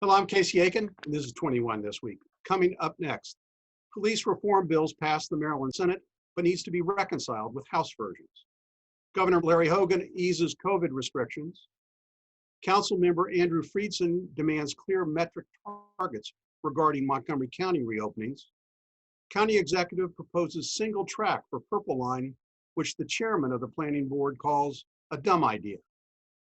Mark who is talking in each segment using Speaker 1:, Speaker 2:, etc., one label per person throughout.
Speaker 1: Hello, I'm Casey Aiken, and this is 21 this week. Coming up next, police reform bills passed the Maryland Senate, but needs to be reconciled with House versions. Governor Larry Hogan eases COVID restrictions. Councilmember Andrew Friedson demands clear metric targets regarding Montgomery County reopenings. County executive proposes single track for Purple Line, which the chairman of the planning board calls a dumb idea.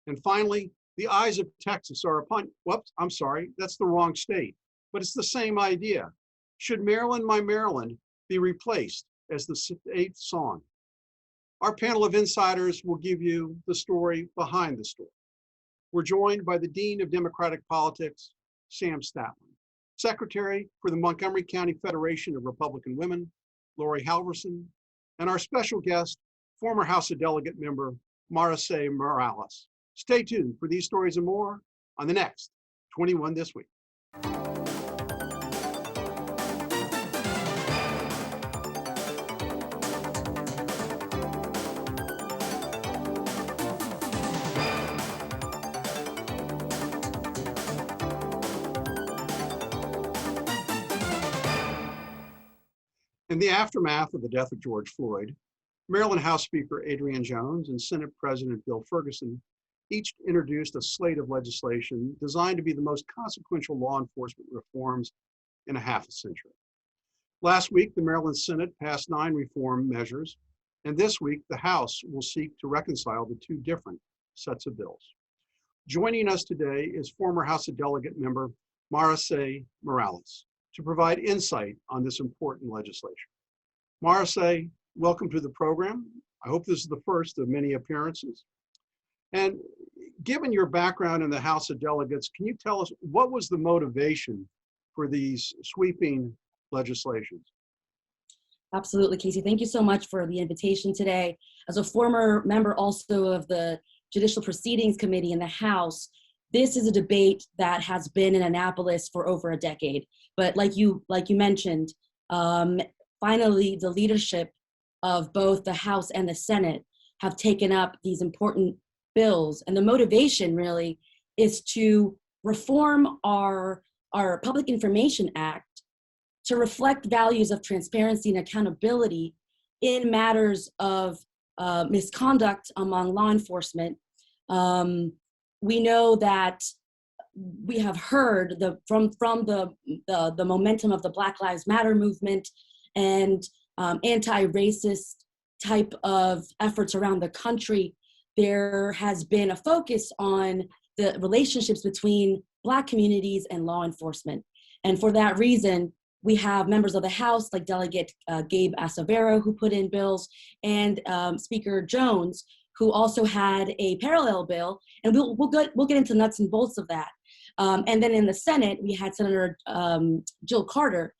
Speaker 1: And finally, the eyes of Texas are upon, whoops, I'm sorry, that's the wrong state, but it's the same idea. Should Maryland, My Maryland be replaced as the state song? Our panel of insiders will give you the story behind the story. We're joined by the Dean of Democratic Politics, Sam Statland, Secretary for the Montgomery County Federation of Republican Women, Laurie Halverson, and our special guest, former House of Delegate member, Marice Moralés. Stay tuned for these stories and more on the next 21 This Week. In the aftermath of the death of George Floyd, Maryland House Speaker Adrienne Jones and Senate President Bill Ferguson each introduced a slate of legislation designed to be the most consequential law enforcement reforms in a half a century. Last week, the Maryland Senate passed 9 reform measures, and this week, the House will seek to reconcile the 2 different sets of bills. Joining us today is former House of Delegate member Marice Moralés to provide insight on this important legislation. Marice, welcome to the program. I hope this is the first of many appearances. And given your background in the House of Delegates, can you tell us what was the motivation for these sweeping legislations?
Speaker 2: Absolutely, Casey. Thank you so much for the invitation today. As a former member also of the Judicial Proceedings Committee in the House, this is a debate that has been in Annapolis for over a decade. But like you mentioned, finally the leadership of both the House and the Senate have taken up these important bills, and the motivation really is to reform our Public Information Act to reflect values of transparency and accountability in matters of misconduct among law enforcement. We know that we have heard from the momentum of the Black Lives Matter movement and anti-racist type of efforts around the country. There has been a focus on the relationships between Black communities and law enforcement. And for that reason, we have members of the House like Delegate Gabe Acevedo, who put in bills, and Speaker Jones, who also had a parallel bill, and we'll get into nuts and bolts of that. And then in the Senate, we had Senator Jill Carter,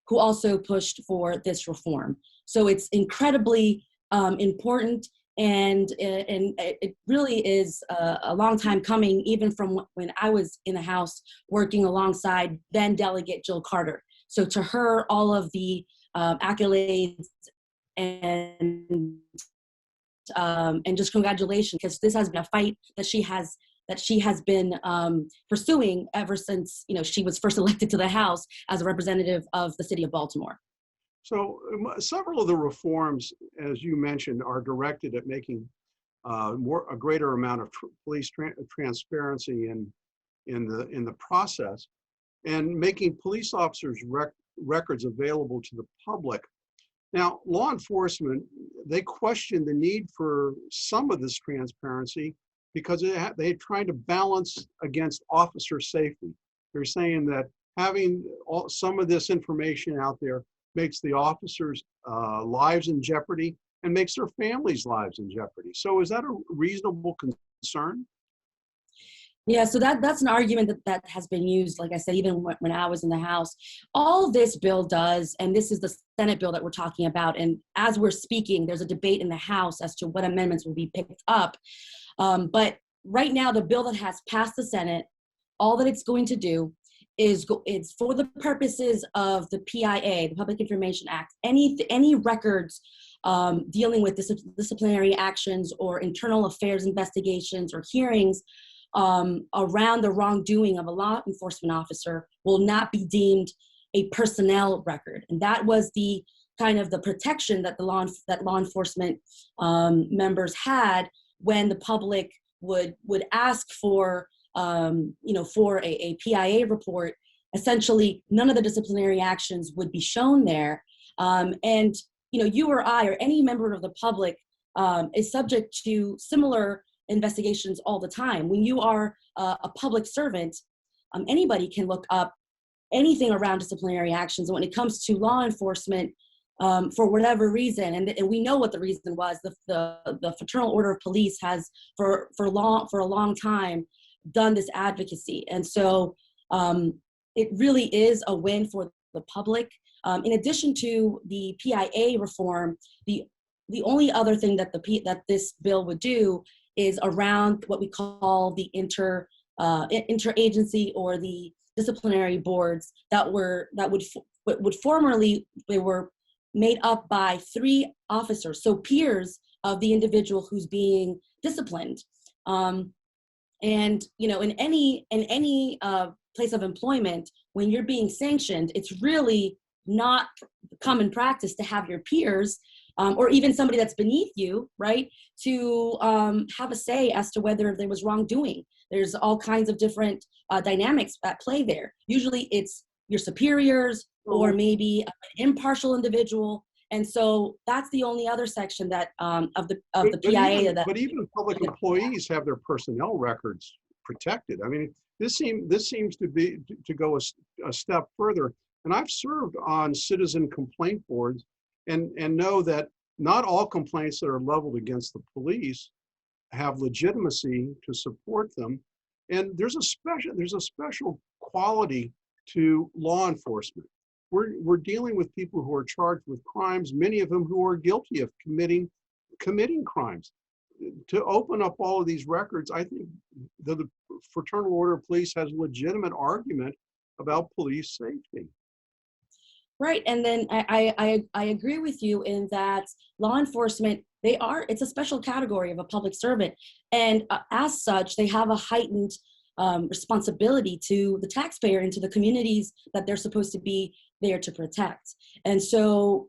Speaker 2: who also pushed for this reform. So it's incredibly important, and it really is a long time coming, even from when I was in the House working alongside then Delegate Jill Carter. So to her, all of the accolades and just congratulations, because this has been a fight that she has been pursuing ever since she was first elected to the House as a representative of the city of Baltimore.
Speaker 1: So several of the reforms, as you mentioned, are directed at making a greater amount of police transparency in the process, and making police officers' records available to the public. Now, law enforcement, they question the need for some of this transparency because they're trying to balance against officer safety. They're saying that having some of this information out there makes the officers' lives in jeopardy and makes their families' lives in jeopardy. So is that a reasonable concern?
Speaker 2: Yeah, so that's an argument that has been used, like I said, even when I was in the House. All this bill does, and this is the Senate bill that we're talking about, and as we're speaking, there's a debate in the House as to what amendments will be picked up. But right now, the bill that has passed the Senate, all that it's going to do is it's for the purposes of the PIA, the Public Information Act, any records dealing with disciplinary actions or internal affairs investigations or hearings around the wrongdoing of a law enforcement officer will not be deemed a personnel record. And that was the kind of the protection that law enforcement members had when the public would ask for, for a PIA report. Essentially, none of the disciplinary actions would be shown there. And you or I or any member of the public is subject to similar investigations all the time. When you are a public servant, anybody can look up anything around disciplinary actions. And when it comes to law enforcement, for whatever reason, and we know what the reason was, the Fraternal Order of Police has for a long time done this advocacy. And so it really is a win for the public. In addition to the PIA reform, the only other thing that that this bill would do is around what we call the interagency or the disciplinary boards that would formerly, they were made up by 3 officers, so peers of the individual who's being disciplined. And in any place of employment, when you're being sanctioned, it's really not common practice to have your peers or even somebody that's beneath you, right, to have a say as to whether there was wrongdoing. There's all kinds of different dynamics at play there. Usually it's your superiors or maybe an impartial individual. And so that's the only other section that of the PIA.
Speaker 1: But even public employees have their personnel records protected. I mean, this seems to go a step further. And I've served on citizen complaint boards and know that not all complaints that are leveled against the police have legitimacy to support them. And there's a special quality to law enforcement. We're dealing with people who are charged with crimes, many of them who are guilty of committing crimes. To open up all of these records, I think the Fraternal Order of Police has a legitimate argument about police safety.
Speaker 2: Right, and then I agree with you in that law enforcement, it's a special category of a public servant, and as such, they have a heightened responsibility to the taxpayer and to the communities that they're supposed to be there to protect. And so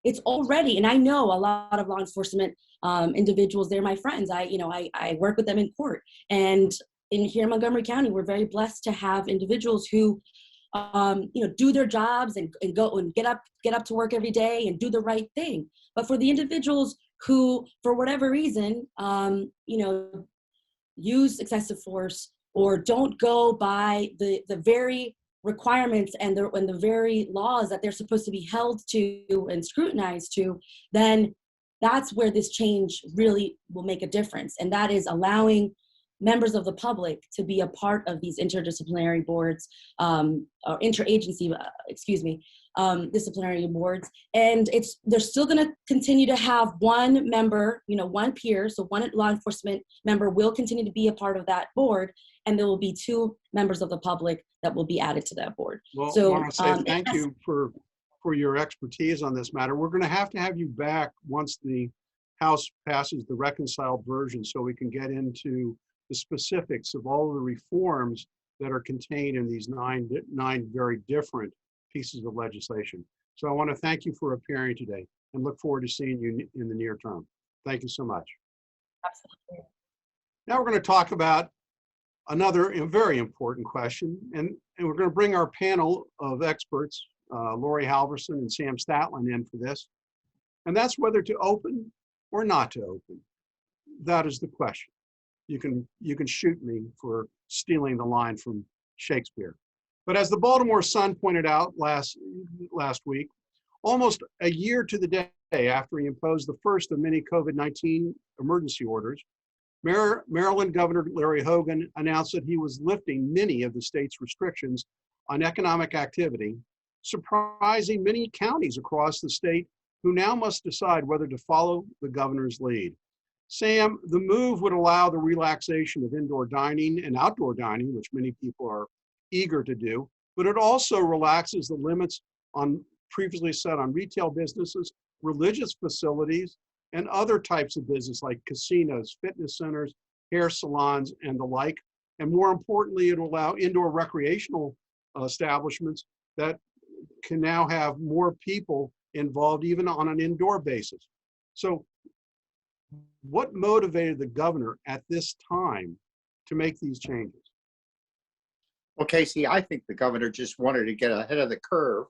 Speaker 2: it's already, and I know a lot of law enforcement individuals, they're my friends. I work with them in court, and here in Montgomery County, we're very blessed to have individuals who do their jobs and go and get up to work every day and do the right thing. But for the individuals who, for whatever reason, use excessive force or don't go by the very requirements and the very laws that they're supposed to be held to and scrutinized to, then that's where this change really will make a difference. And that is allowing members of the public to be a part of these interdisciplinary boards, or interagency, disciplinary boards. And they're still gonna continue to have one member, one peer, so one law enforcement member will continue to be a part of that board, and there will be 2 members of the public that will be added to that board.
Speaker 1: Well, I want to say thank you for your expertise on this matter. We're gonna have you back once the House passes the reconciled version so we can get into the specifics of all of the reforms that are contained in these nine very different pieces of legislation. So I want to thank you for appearing today and look forward to seeing you in the near term. Thank you so much.
Speaker 2: Absolutely.
Speaker 1: Now we're going to talk about another very important question, and we're going to bring our panel of experts, Laurie Halverson and Sam Statland, in for this. And that's whether to open or not to open. That is the question. You can shoot me for stealing the line from Shakespeare. But as the Baltimore Sun pointed out last week, almost a year to the day after he imposed the first of many COVID-19 emergency orders, Maryland Governor Laurie Hogan announced that he was lifting many of the state's restrictions on economic activity, surprising many counties across the state who now must decide whether to follow the governor's lead. Sam, the move would allow the relaxation of indoor dining and outdoor dining, which many people are eager to do, but it also relaxes the limits on previously set on retail businesses, religious facilities, and other types of business like casinos, fitness centers, hair salons, and the like. And more importantly, it'll allow indoor recreational establishments that can now have more people involved even on an indoor basis. So what motivated the governor at this time to make these changes?
Speaker 3: Well, Casey, I think the governor just wanted to get ahead of the curve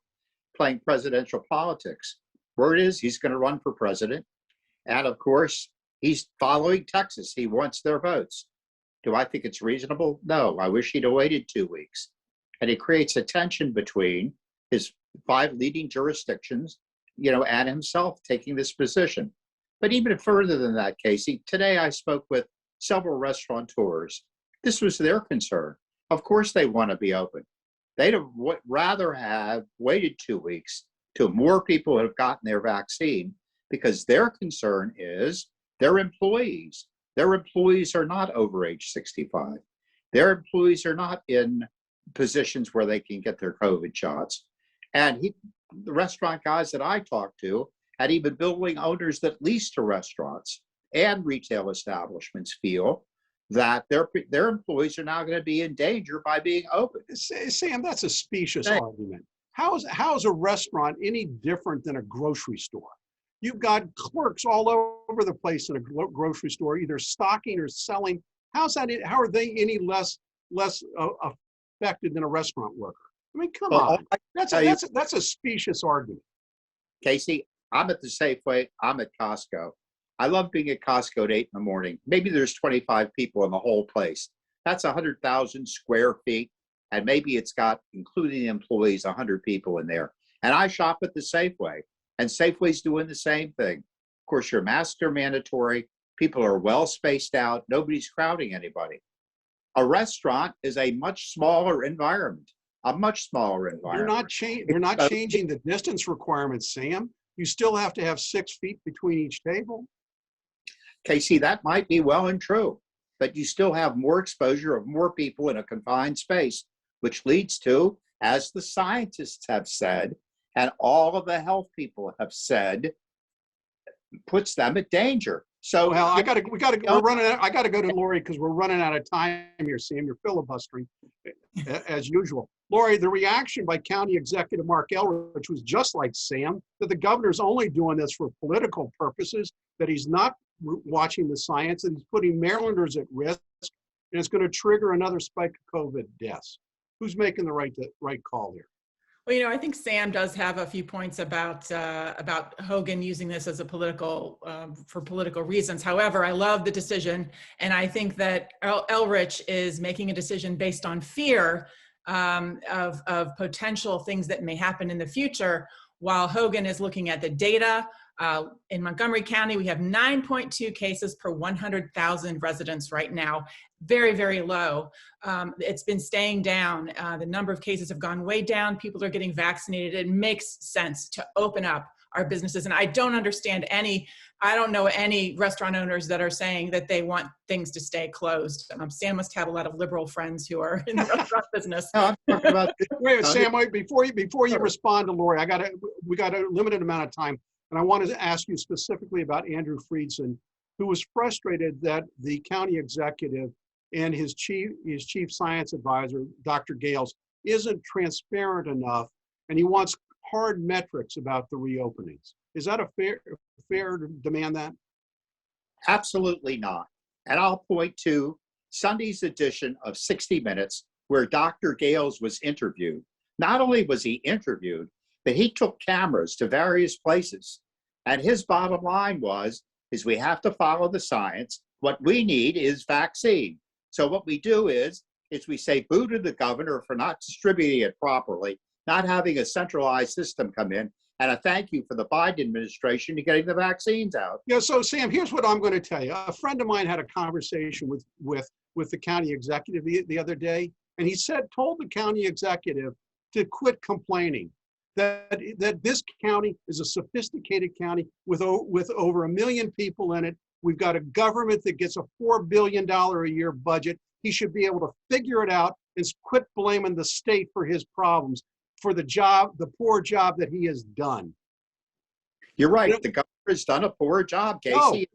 Speaker 3: playing presidential politics. Word is he's going to run for president. And of course, he's following Texas. He wants their votes. Do I think it's reasonable? No, I wish he'd have waited 2 weeks. And it creates a tension between his 5 leading jurisdictions, and himself taking this position. But even further than that, Casey, today I spoke with several restaurateurs. This was their concern. Of course they want to be open. They'd have rather have waited 2 weeks till more people have gotten their vaccine, because their concern is their employees. Their employees are not over age 65. Their employees are not in positions where they can get their COVID shots. And the restaurant guys that I talked to, and even building owners that lease to restaurants and retail establishments, feel that their employees are now going to be in danger by being open.
Speaker 1: Sam, that's a specious argument. How is a restaurant any different than a grocery store? You've got clerks all over the place in a grocery store, either stocking or selling. How are they any less affected than a restaurant worker? I mean, come on. That's a specious argument.
Speaker 3: Casey, I'm at the Safeway. I'm at Costco. I love being at Costco at 8 in the morning. Maybe there's 25 people in the whole place. That's 100,000 square feet. And maybe it's got, including the employees, 100 people in there. And I shop at the Safeway. And Safeway's doing the same thing. Of course, your masks are mandatory. People are well spaced out. Nobody's crowding anybody. A restaurant is a much smaller environment. A much smaller environment.
Speaker 1: You're not changing the distance requirements, Sam. You still have to have 6 feet between each table.
Speaker 3: Casey, that might be well and true, but you still have more exposure of more people in a confined space, which leads to, as the scientists have said, and all of the health people have said, puts them at danger. So,
Speaker 1: well, I got to go to Laurie because we're running out of time here, Sam. You're filibustering as usual. Laurie, the reaction by County Executive Mark Elrich was just like Sam, that the governor's only doing this for political purposes, that he's not watching the science, that he's putting Marylanders at risk, and it's going to trigger another spike of COVID deaths. Who's making the right call here?
Speaker 4: Well, I think Sam does have a few points about Hogan using this as a for political reasons. However, I love the decision, and I think that Elrich is making a decision based on fear of potential things that may happen in the future, while Hogan is looking at the data. In Montgomery County, we have 9.2 cases per 100,000 residents right now. Very, very low. It's been staying down. The number of cases have gone way down. People are getting vaccinated. It makes sense to open up our businesses. And I don't know any restaurant owners that are saying that they want things to stay closed. Sam must have a lot of liberal friends who are in the restaurant business.
Speaker 3: No, I'm talking about
Speaker 1: wait, Sam, before you respond to Laurie, we got a limited amount of time. And I wanted to ask you specifically about Andrew Friedson, who was frustrated that the county executive and his chief science advisor, Dr. Gales, isn't transparent enough, and he wants hard metrics about the reopenings. Is that a fair to demand that?
Speaker 3: Absolutely not. And I'll point to Sunday's edition of 60 Minutes, where Dr. Gales was interviewed. Not only was he interviewed, but he took cameras to various places. And his bottom line is we have to follow the science. What we need is vaccine. So what we do is we say boo to the governor for not distributing it properly, not having a centralized system come in, and a thank you for the Biden administration to getting the vaccines out.
Speaker 1: Yeah, so Sam, here's what I'm going to tell you. A friend of mine had a conversation with the county executive the other day, and he told the county executive to quit complaining. That this county is a sophisticated county with over 1 million people in it. We've got a government that gets a $4 billion a year budget. He should be able to figure it out and quit blaming the state for his problems, for the poor job that he has done.
Speaker 3: You're right. The governor has done a poor job,
Speaker 1: No,
Speaker 3: Casey.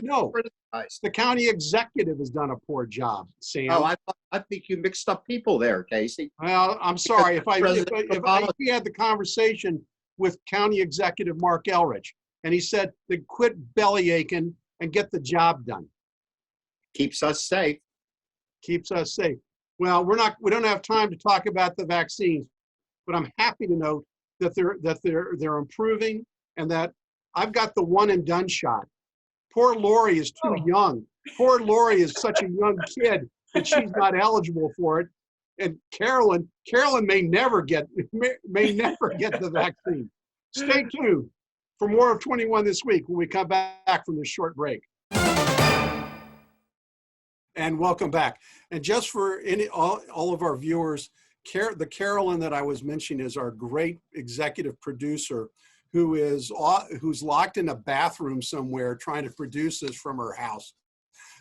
Speaker 1: no,
Speaker 3: Criticized.
Speaker 1: the county executive has done a poor job, Sam.
Speaker 3: Oh, I think you mixed up people there, Casey.
Speaker 1: Well, I'm sorry, if
Speaker 3: Presidential
Speaker 1: we had the conversation with County Executive Mark Elrich, and he said to quit belly aching and get the job done.
Speaker 3: Keeps us safe.
Speaker 1: Keeps us safe. Well, we don't have time to talk about the vaccines, but I'm happy to note that they're improving, and that I've got the one and done shot. Poor Laurie is too young. Poor Laurie is such a young kid that she's not eligible for it. And Carolyn may never get the vaccine. Stay tuned for more of 21 this week when we come back from this short break. And welcome back. And just for all of our viewers, the Carolyn that I was mentioning is our great executive producer who's locked in a bathroom somewhere trying to produce this from her house.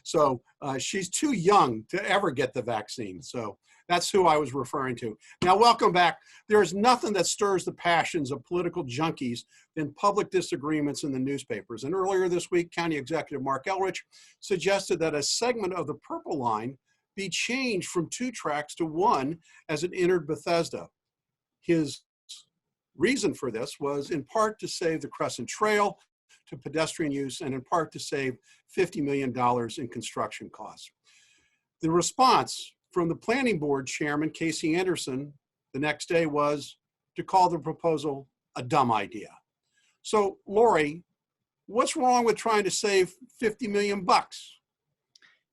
Speaker 1: So she's too young to ever get the vaccine. So that's who I was referring to. Now, welcome back. There is nothing that stirs the passions of political junkies than public disagreements in the newspapers. And earlier this week, County Executive Mark Elrich suggested that a segment of the Purple Line be changed from 2 tracks to 1 as it entered Bethesda. His reason for this was in part to save the Crescent Trail to pedestrian use, and in part to save $50 million in construction costs. The response from the planning board chairman, Casey Anderson, the next day was to call the proposal a dumb idea. So, Laurie, what's wrong with trying to save 50 million bucks?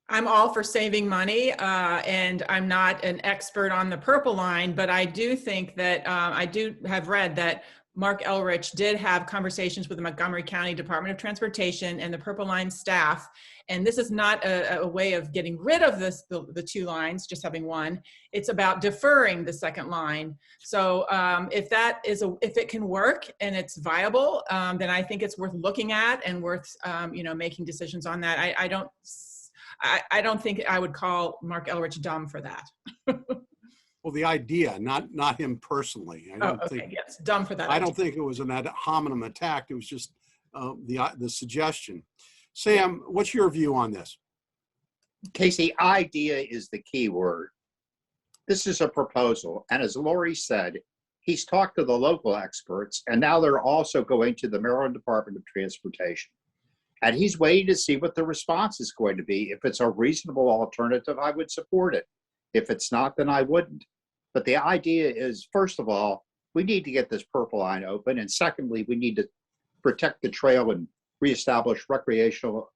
Speaker 4: I'm all for saving money, and I'm not an expert on the Purple Line, but I do think that I do have read that Mark Elrich did have conversations with the Montgomery County Department of Transportation and the Purple Line staff. And this is not a way of getting rid of the 2 lines, just having 1. It's about deferring the 2nd line. So if it can work and it's viable, then I think it's worth looking at and worth making decisions on that. I don't think I would call Mark Elrich dumb for that.
Speaker 1: Well, the idea, not him personally. I don't think,
Speaker 4: yes, dumb for that.
Speaker 1: I don't think it was an ad hominem attack. It was just the suggestion. Sam, what's your view on this?
Speaker 3: Casey, idea is the key word. This is a proposal. And as Laurie said, he's talked to the local experts, and now they're also going to the Maryland Department of Transportation. And he's waiting to see what the response is going to be. If it's a reasonable alternative, I would support it. If it's not, then I wouldn't. But the idea is, first of all, we need to get this Purple Line open. And secondly, we need to protect the trail and reestablish recreational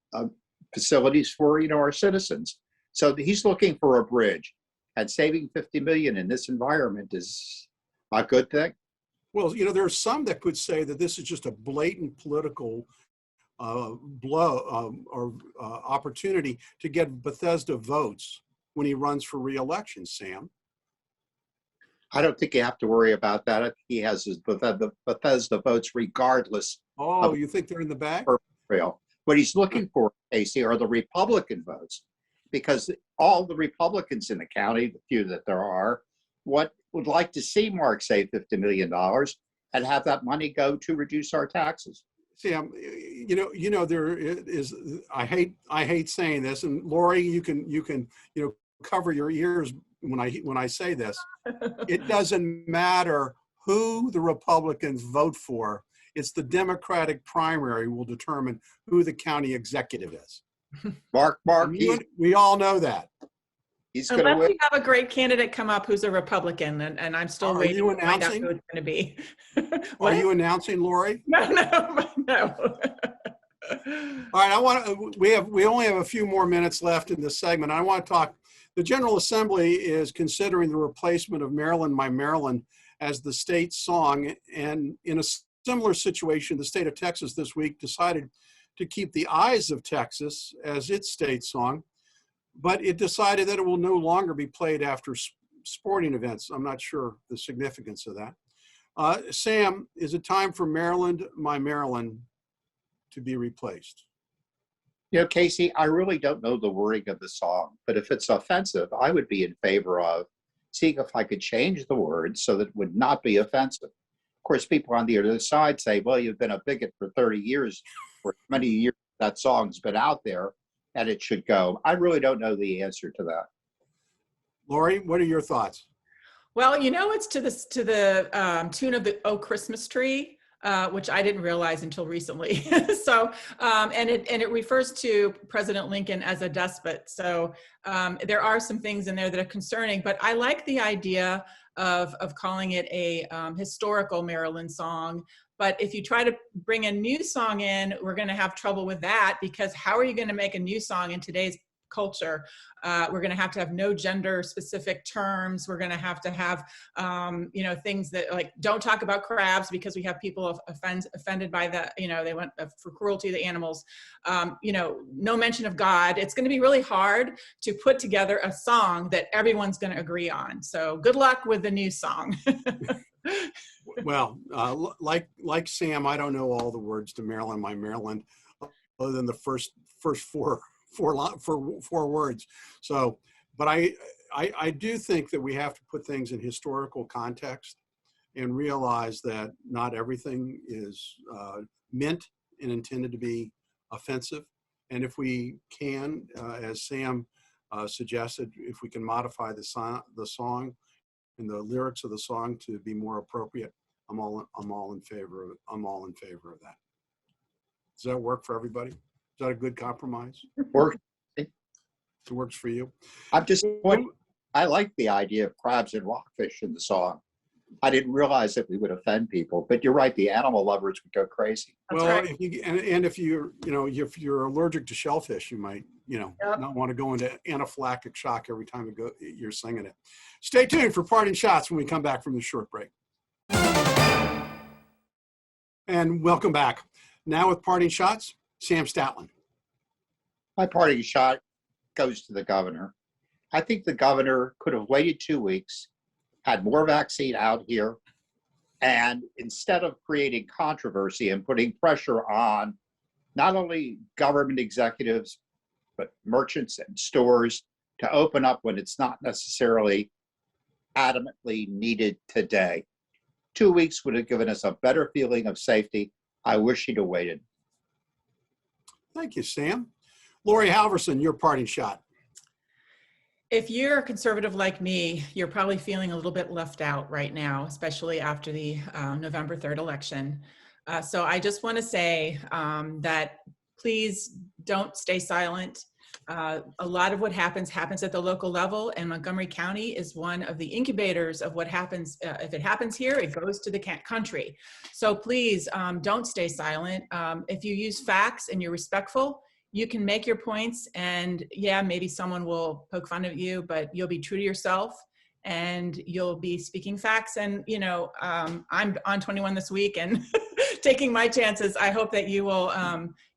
Speaker 3: facilities for our citizens. So he's looking for a bridge. And saving 50 million in this environment is a good thing.
Speaker 1: Well, there are some that could say that this is just a blatant political opportunity to get Bethesda votes when he runs for re-election, Sam.
Speaker 3: I don't think you have to worry about that. I think he has his Bethesda votes regardless.
Speaker 1: Oh, you think they're in the bag?
Speaker 3: Trail. What he's looking for, Casey, are the Republican votes, because all the Republicans in the county, the few that there are, would like to see Mark save $50 million and have that money go to reduce our taxes.
Speaker 1: Sam, there is. I hate saying this, and Laurie, you can cover your ears when I say this. It doesn't matter who the Republicans vote for. It's the Democratic primary will determine who the county executive is.
Speaker 3: Mark,
Speaker 1: we all know that.
Speaker 3: He's going to
Speaker 4: Unless
Speaker 3: win.
Speaker 4: we have a great candidate come up who's a Republican, and I'm still waiting to find out who it's going to be.
Speaker 1: Are you announcing, Laurie?
Speaker 4: No.
Speaker 1: All right, we only have a few more minutes left in this segment. I want to talk. The General Assembly is considering the replacement of Maryland, My Maryland as the state song, and in a similar situation, the state of Texas this week decided to keep the Eyes of Texas as its state song, but it decided that it will no longer be played after sporting events. I'm not sure the significance of that. Sam, is it time for Maryland, My Maryland to be replaced?
Speaker 3: Casey, I really don't know the wording of the song, but if it's offensive, I would be in favor of seeing if I could change the words so that it would not be offensive. Of course, people on the other side say, well, you've been a bigot for 30 years. for as many years that song's been out there, and it should go. I really don't know the answer to that.
Speaker 1: Laurie, what are your thoughts?
Speaker 4: Well, you know, it's to the tune of the "Oh Christmas Tree," which I didn't realize until recently. So, and it refers to President Lincoln as a despot. So there are some things in there that are concerning, but I like the idea of calling it a historical Maryland song. But if you try to bring a new song in, we're going to have trouble with that, because how are you going to make a new song in today's culture? We're going to have no gender specific terms. We're going to have you know, things that like don't talk about crabs because we have people offended by that. You know, they went for cruelty to the animals. You know, no mention of God. It's going to be really hard to put together a song that everyone's going to agree on. So good luck with the new song.
Speaker 1: Well, like Sam, I don't know all the words to Maryland, my Maryland, other than the first four words. So, but I do think that we have to put things in historical context and realize that not everything is meant and intended to be offensive. And if we can, as Sam suggested, if we can modify the song and the lyrics of the song to be more appropriate, I'm all in favor of that. Does that work for everybody? Is that a good compromise?
Speaker 3: Work.
Speaker 1: It works for you.
Speaker 3: I'm just, I like the idea of crabs and rockfish in the song. I didn't realize that we would offend people, but you're right. The animal lovers would go crazy.
Speaker 4: That's
Speaker 1: well,
Speaker 4: right.
Speaker 1: if you're allergic to shellfish, you might,
Speaker 4: Yep.
Speaker 1: not want to go into anaphylactic shock every time you're singing it. Stay tuned for parting shots when we come back from the short break. And welcome back. Now with parting shots, Sam Statland.
Speaker 3: My parting shot goes to the governor. I think the governor could have waited 2 weeks, had more vaccine out here, and instead of creating controversy and putting pressure on not only government executives, but merchants and stores to open up when it's not necessarily adamantly needed today. 2 weeks would have given us a better feeling of safety. I wish he'd have waited.
Speaker 1: Thank you, Sam. Laurie Halverson, your parting shot.
Speaker 4: If you're a conservative like me, you're probably feeling a little bit left out right now, especially after the November 3rd election. So I just want to say that please don't stay silent. A lot of what happens at the local level, and Montgomery County is one of the incubators of what happens. If it happens here, it goes to the country. So please don't stay silent. If you use facts and you're respectful, you can make your points, and yeah, maybe someone will poke fun at you, but you'll be true to yourself and you'll be speaking facts. And, you know, I'm on 21 this week and taking my chances. I hope that you will,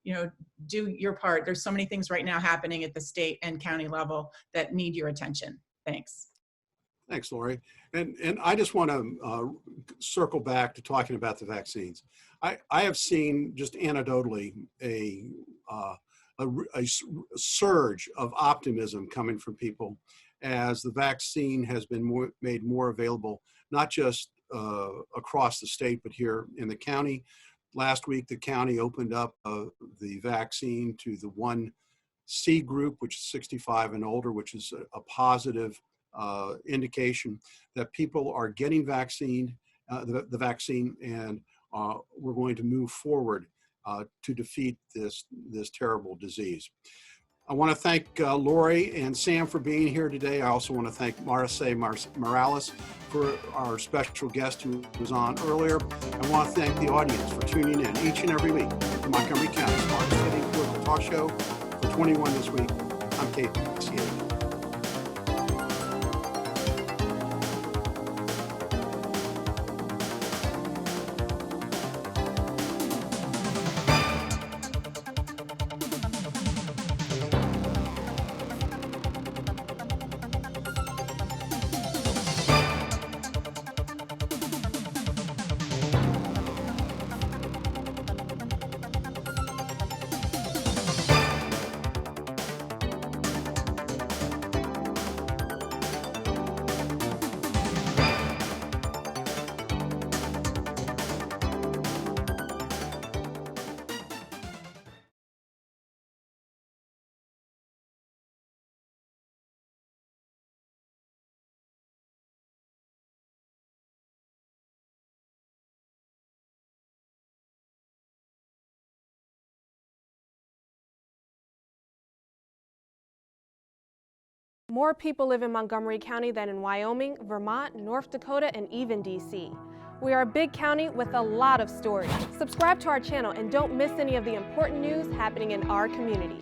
Speaker 4: you know, do your part. There's so many things right now happening at the state and county level that need your attention. Thanks.
Speaker 1: Thanks, Laurie. And I just want to circle back to talking about the vaccines. I have seen just anecdotally a surge of optimism coming from people as the vaccine has been made more available, not just across the state, but here in the county. Last week, the county opened up the vaccine to the 1C group, which is 65 and older, which is a positive indication that people are getting vaccine, the vaccine, and we're going to move forward to defeat this terrible disease. I want to thank Laurie and Sam for being here today. I also want to thank Marice Moralés for our special guest who was on earlier. I want to thank the audience for tuning in each and every week to Montgomery County's Smartest City Political Talk Show. For 21 this week, I'm Casey.
Speaker 5: More people live in Montgomery County than in Wyoming, Vermont, North Dakota, and even DC. We are a big county with a lot of stories. Subscribe to our channel and don't miss any of the important news happening in our community.